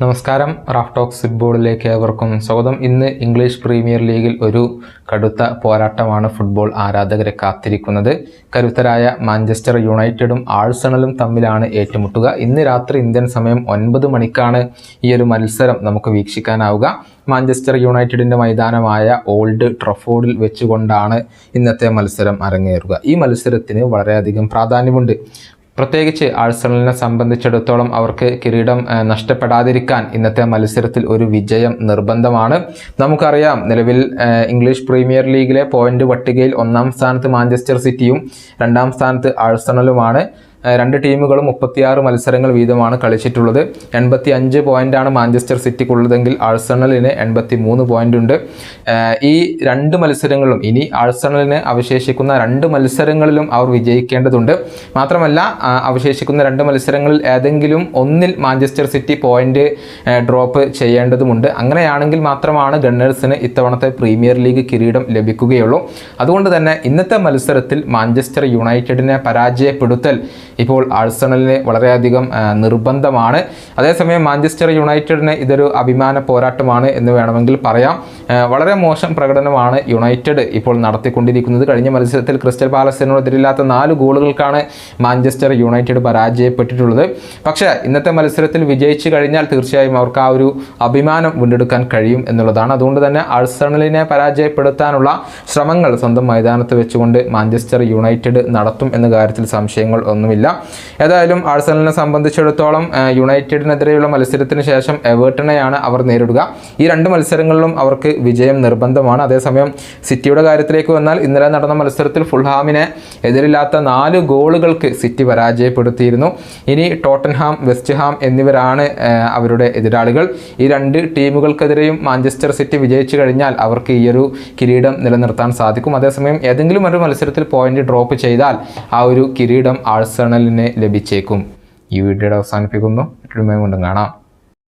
നമസ്കാരം. Raf talks ഫുട്ബോളിലേക്ക് ഏവർക്കും സ്വാഗതം. ഇന്ന് ഇംഗ്ലീഷ് പ്രീമിയർ ലീഗിൽ ഒരു കടുത്ത പോരാട്ടമാണ് ഫുട്ബോൾ ആരാധകരെ കാത്തിരിക്കുന്നത്. കരുത്തരായ മാഞ്ചസ്റ്റർ യുണൈറ്റഡും ആഴ്സണലും തമ്മിലാണ് ഏറ്റുമുട്ടുക. ഇന്ന് രാത്രി ഇന്ത്യൻ സമയം 9 മണിക്കാണ് ഈ ഒരു മത്സരം നമുക്ക് വീക്ഷിക്കാനാവുക. മാഞ്ചസ്റ്റർ യുണൈറ്റഡിൻ്റെ മൈതാനമായ ഓൾഡ് ട്രഫോർഡിൽ വെച്ചുകൊണ്ടാണ് ഇന്നത്തെ മത്സരം അരങ്ങേറുക. ഈ മത്സരത്തിന് വളരെയധികം പ്രാധാന്യമുണ്ട്. പ്രത്യേകിച്ച് ആഴ്സണലിനെ സംബന്ധിച്ചിടത്തോളം അവർക്ക് കിരീടം നഷ്ടപ്പെടാതിരിക്കാൻ ഇന്നത്തെ മത്സരത്തിൽ ഒരു വിജയം നിർബന്ധമാണ്. നമുക്കറിയാം, നിലവിൽ ഇംഗ്ലീഷ് പ്രീമിയർ ലീഗിലെ പോയിന്റ് പട്ടികയിൽ 1-ാം സ്ഥാനത്ത് മാഞ്ചസ്റ്റർ സിറ്റിയും 2-ാം സ്ഥാനത്ത് ആഴ്സണലുമാണ്. രണ്ട് ടീമുകളും 36 മത്സരങ്ങൾ വീതമാണ് കളിച്ചിട്ടുള്ളത്. 85 പോയിന്റാണ് മാഞ്ചസ്റ്റർ സിറ്റിക്കുള്ളതെങ്കിൽ ആഴ്സണലിന് 83 പോയിന്റ് ഉണ്ട്. ഈ രണ്ട് മത്സരങ്ങളിലും ഇനി ആഴ്സണലിന് അവശേഷിക്കുന്ന 2 മത്സരങ്ങളിലും അവർ വിജയിക്കേണ്ടതുണ്ട്. മാത്രമല്ല, അവശേഷിക്കുന്ന 2 മത്സരങ്ങളിൽ ഏതെങ്കിലും ഒന്നിൽ മാഞ്ചസ്റ്റർ സിറ്റി പോയിന്റ് ഡ്രോപ്പ് ചെയ്യേണ്ടതുമുണ്ട്. അങ്ങനെയാണെങ്കിൽ മാത്രമാണ് ഗണ്ണേഴ്സിന് ഇത്തവണത്തെ പ്രീമിയർ ലീഗ് കിരീടം ലഭിക്കുകയുള്ളൂ. അതുകൊണ്ട് തന്നെ ഇന്നത്തെ മത്സരത്തിൽ മാഞ്ചസ്റ്റർ യുണൈറ്റഡിനെ പരാജയപ്പെടുത്തൽ ഇപ്പോൾ ആഴ്സണലിന് വളരെയധികം നിർബന്ധമാണ്. അതേസമയം മാഞ്ചസ്റ്റർ യുണൈറ്റഡിന് ഇതൊരു അഭിമാന പോരാട്ടമാണ് എന്ന് വേണമെങ്കിൽ പറയാം. വളരെ മോശം പ്രകടനമാണ് യുണൈറ്റഡ് ഇപ്പോൾ നടത്തിക്കൊണ്ടിരിക്കുന്നത്. കഴിഞ്ഞ മത്സരത്തിൽ ക്രിസ്റ്റൽ പാലസിനോടെതിരില്ലാത്ത 4 ഗോളുകൾക്കാണ് മാഞ്ചസ്റ്റർ യുണൈറ്റഡ് പരാജയപ്പെട്ടിട്ടുള്ളത്. പക്ഷേ ഇന്നത്തെ മത്സരത്തിൽ വിജയിച്ചു കഴിഞ്ഞാൽ തീർച്ചയായും അവർക്ക് ആ ഒരു അഭിമാനം വീണ്ടെടുക്കാൻ കഴിയും എന്നുള്ളതാണ്. അതുകൊണ്ട് തന്നെ ആഴ്സണലിനെ പരാജയപ്പെടുത്താനുള്ള ശ്രമങ്ങൾ സ്വന്തം മൈതാനത്ത് വെച്ചുകൊണ്ട് മാഞ്ചസ്റ്റർ യുണൈറ്റഡ് നടത്തും എന്ന കാര്യത്തിൽ സംശയങ്ങൾ ഒന്നുമില്ല. ഏതായാലും ആഴ്സണലിനെ സംബന്ധിച്ചിടത്തോളം യുണൈറ്റഡിനെതിരെയുള്ള മത്സരത്തിന് ശേഷം എവേർട്ടനെയാണ് അവർ നേരിടുക. ഈ 2 മത്സരങ്ങളിലും അവർക്ക് വിജയം നിർബന്ധമാണ്. അതേസമയം സിറ്റിയുടെ കാര്യത്തിലേക്ക് വന്നാൽ ഇന്നലെ നടന്ന മത്സരത്തിൽ ഫുൾഹാമിനെ എതിരില്ലാത്ത 4 ഗോളുകൾക്ക് സിറ്റി പരാജയപ്പെടുത്തിയിരുന്നു. ഇനി ടോട്ടൻഹാം, വെസ്റ്റ് ഹാം എന്നിവരാണ് അവരുടെ എതിരാളികൾ. ഈ 2 ടീമുകൾക്കെതിരെയും മാഞ്ചസ്റ്റർ സിറ്റി വിജയിച്ചു കഴിഞ്ഞാൽ അവർക്ക് ഈ ഒരു കിരീടം നിലനിർത്താൻ സാധിക്കും. അതേസമയം ഏതെങ്കിലും ഒരു മത്സരത്തിൽ പോയിന്റ് ഡ്രോപ്പ് ചെയ്താൽ ആ ഒരു കിരീടം ആഴ്സണലിന് ലഭിച്ചേക്കും. ഈ വീഡിയോയുടെ അവസാനിപ്പിക്കുന്നു. വീണ്ടും കാണാം.